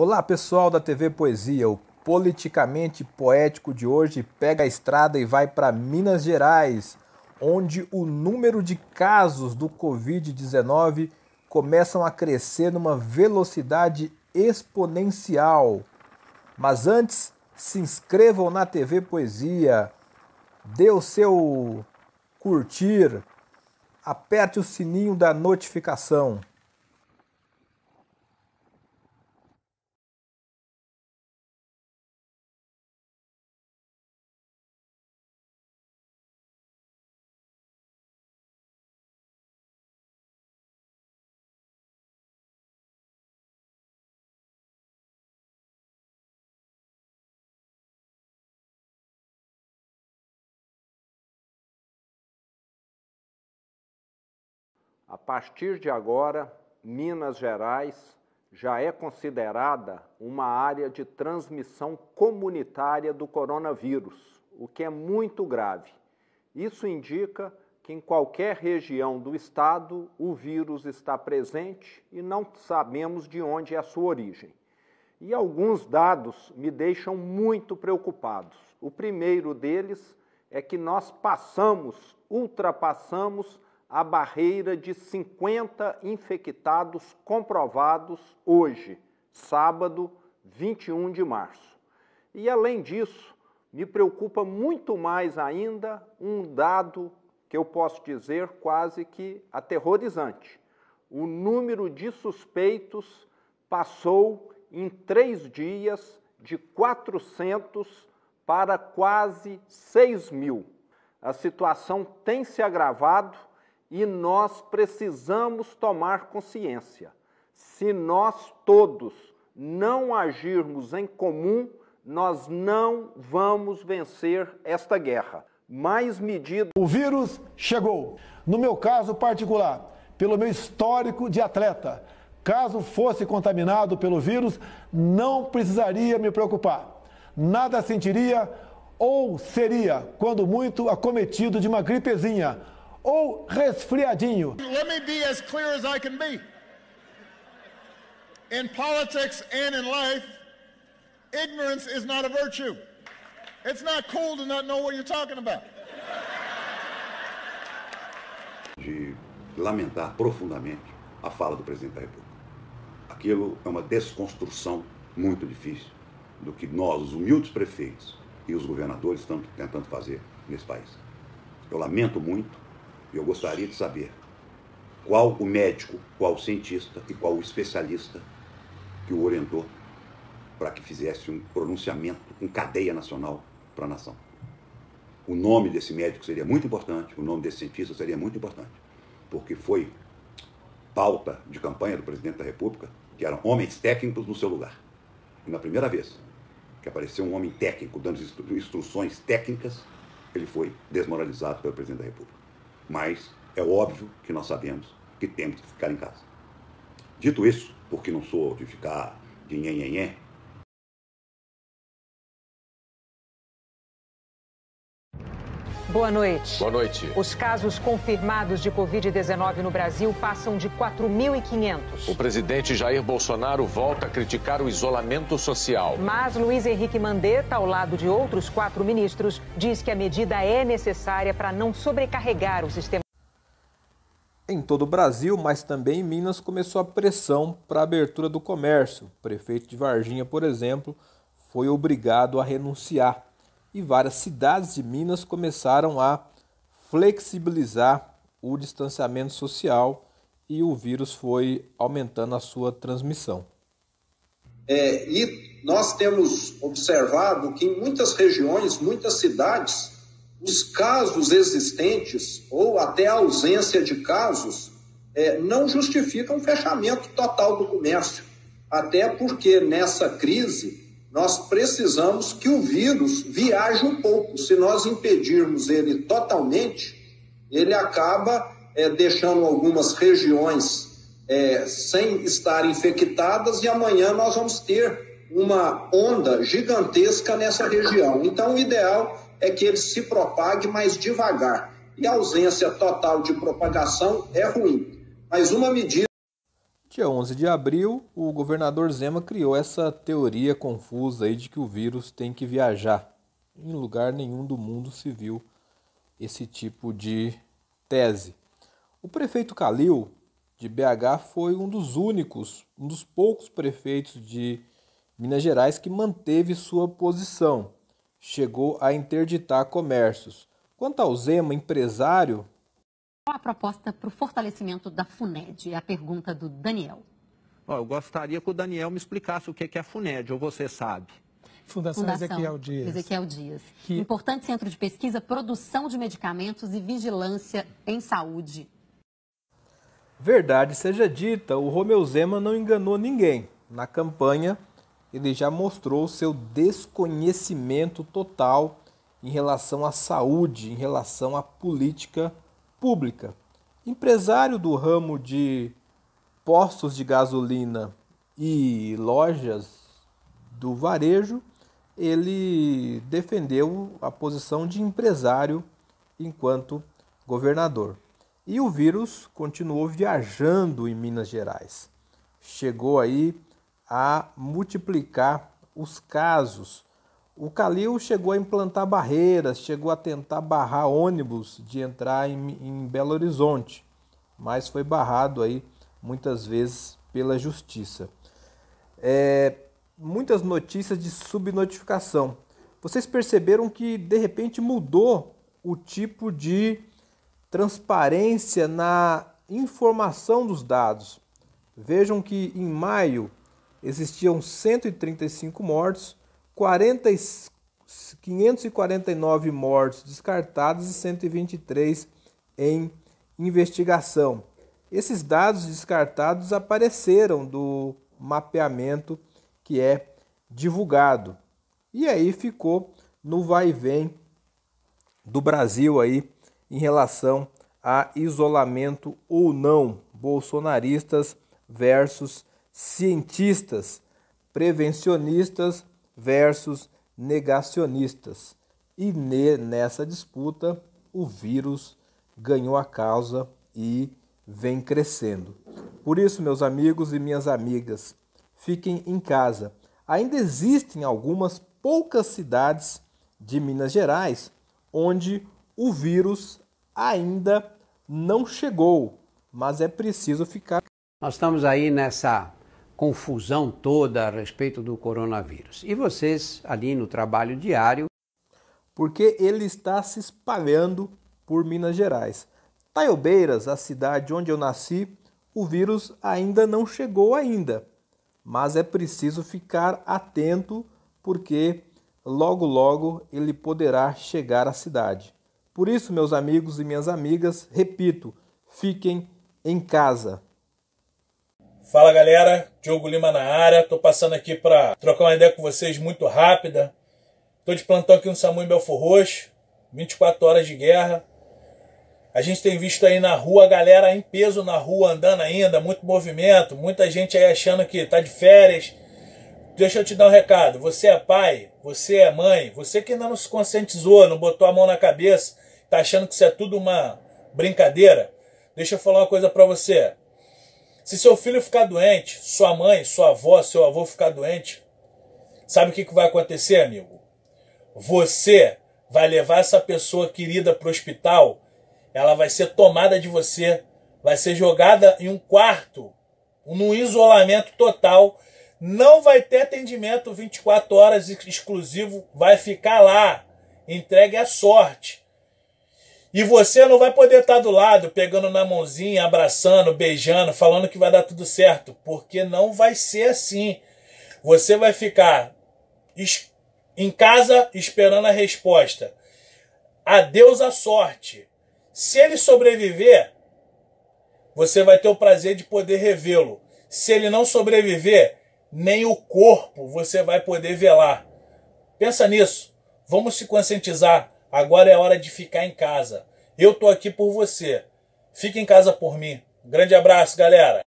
Olá pessoal da TV Poesia, o politicamente poético de hoje pega a estrada e vai para Minas Gerais, onde o número de casos do Covid-19 começam a crescer numa velocidade exponencial. Mas antes, se inscrevam na TV Poesia, dê o seu curtir, aperte o sininho da notificação. A partir de agora, Minas Gerais já é considerada uma área de transmissão comunitária do coronavírus, o que é muito grave. Isso indica que em qualquer região do estado o vírus está presente e não sabemos de onde é a sua origem. E alguns dados me deixam muito preocupados. O primeiro deles é que nós ultrapassamos a barreira de 50 infectados comprovados hoje, sábado, 21 de março. E, além disso, me preocupa muito mais ainda um dado que eu posso dizer quase que aterrorizante. O número de suspeitos passou em 3 dias de 400 para quase 6.000. A situação tem se agravado e nós precisamos tomar consciência. Se nós todos não agirmos em comum, nós não vamos vencer esta guerra. Mais medidas... O vírus chegou. No meu caso particular, pelo meu histórico de atleta, caso fosse contaminado pelo vírus, não precisaria me preocupar. Nada sentiria ou seria, quando muito, acometido de uma gripezinha ou resfriadinho. Let me be as clear as I can be. In politics and in life, ignorance is not a virtue. It's not cool to not know what you're talking about. De lamentar profundamente a fala do presidente da República. Aquilo é uma desconstrução muito difícil do que nós, os humildes prefeitos e os governadores, estamos tentando fazer nesse país. Eu lamento muito. Eu gostaria de saber qual o médico, qual o cientista e qual o especialista que o orientou para que fizesse um pronunciamento em cadeia nacional para a nação. O nome desse médico seria muito importante, o nome desse cientista seria muito importante, porque foi pauta de campanha do presidente da República que eram homens técnicos no seu lugar. E na primeira vez que apareceu um homem técnico dando instruções técnicas, ele foi desmoralizado pelo presidente da República. Mas é óbvio que nós sabemos que temos que ficar em casa. Dito isso, porque não sou de ficar de nhenhenhé. Boa noite. Boa noite. Os casos confirmados de Covid-19 no Brasil passam de 4.500. O presidente Jair Bolsonaro volta a criticar o isolamento social. Mas Luiz Henrique Mandetta, ao lado de outros 4 ministros, diz que a medida é necessária para não sobrecarregar o sistema. Em todo o Brasil, mas também em Minas, começou a pressão para a abertura do comércio. O prefeito de Varginha, por exemplo, foi obrigado a renunciar. E várias cidades de Minas começaram a flexibilizar o distanciamento social e o vírus foi aumentando a sua transmissão. E nós temos observado que em muitas regiões, muitas cidades, os casos existentes ou até a ausência de casos não justificam o fechamento total do comércio. Até porque nessa crise nós precisamos que o vírus viaje um pouco. Se nós impedirmos ele totalmente, ele acaba deixando algumas regiões sem estar infectadas e amanhã nós vamos ter uma onda gigantesca nessa região. Então, o ideal é que ele se propague mais devagar. E a ausência total de propagação é ruim. Mas uma medida... Dia 11 de abril, o governador Zema criou essa teoria confusa aí de que o vírus tem que viajar. Em lugar nenhum do mundo se viu esse tipo de tese. O prefeito Calil, de BH, foi um dos poucos prefeitos de Minas Gerais que manteve sua posição. Chegou a interditar comércios. Quanto ao Zema, empresário... Qual a proposta para o fortalecimento da FUNED? É a pergunta do Daniel. Eu gostaria que o Daniel me explicasse o que é a FUNED, ou você sabe? Fundação Ezequiel Dias. Ezequiel Dias. Importante centro de pesquisa, produção de medicamentos e vigilância em saúde. Verdade seja dita, o Romeu Zema não enganou ninguém. Na campanha, ele já mostrou seu desconhecimento total em relação à saúde, em relação à política pública. Empresário do ramo de postos de gasolina e lojas do varejo, ele defendeu a posição de empresário enquanto governador. E o vírus continuou viajando em Minas Gerais. Chegou aí a multiplicar os casos. O Calil chegou a implantar barreiras, chegou a tentar barrar ônibus de entrar em Belo Horizonte, mas foi barrado aí muitas vezes pela justiça. Muitas notícias de subnotificação. Vocês perceberam que de repente mudou o tipo de transparência na informação dos dados. Vejam que em maio existiam 135 mortos, 549 mortos descartados e 123 em investigação. Esses dados descartados apareceram do mapeamento que é divulgado. E aí ficou no vai e vem do Brasil aí em relação a isolamento ou não, bolsonaristas versus cientistas, prevencionistas versus negacionistas. E nessa disputa o vírus ganhou a causa e vem crescendo. Por isso, meus amigos e minhas amigas, fiquem em casa. Ainda existem algumas poucas cidades de Minas Gerais onde o vírus ainda não chegou, mas é preciso ficar. Nós estamos aí nessa confusão toda a respeito do coronavírus. E vocês ali no trabalho diário. Porque ele está se espalhando por Minas Gerais. Taiobeiras, a cidade onde eu nasci, o vírus ainda não chegou ainda. Mas é preciso ficar atento porque logo logo ele poderá chegar à cidade. Por isso, meus amigos e minhas amigas, repito, fiquem em casa. Fala galera, Diogo Lima na área, tô passando aqui para trocar uma ideia com vocês muito rápida. Tô de plantão aqui no SAMU em Belfor Roxo, 24 horas de guerra. A gente tem visto aí na rua a galera em peso na rua andando ainda, muito movimento, muita gente aí achando que tá de férias. Deixa eu te dar um recado, você é pai, você é mãe, você que ainda não se conscientizou, não botou a mão na cabeça, tá achando que isso é tudo uma brincadeira. Deixa eu falar uma coisa para você. Se seu filho ficar doente, sua mãe, sua avó, seu avô ficar doente, sabe o que vai acontecer, amigo? Você vai levar essa pessoa querida para o hospital, ela vai ser tomada de você, vai ser jogada em um quarto, num isolamento total, não vai ter atendimento 24 horas exclusivo, vai ficar lá, entregue à sorte. E você não vai poder estar do lado, pegando na mãozinha, abraçando, beijando, falando que vai dar tudo certo. Porque não vai ser assim. Você vai ficar em casa esperando a resposta. Adeus à sorte. Se ele sobreviver, você vai ter o prazer de poder revê-lo. Se ele não sobreviver, nem o corpo você vai poder velar. Pensa nisso. Vamos se conscientizar. Agora é hora de ficar em casa. Eu tô aqui por você. Fique em casa por mim. Grande abraço, galera.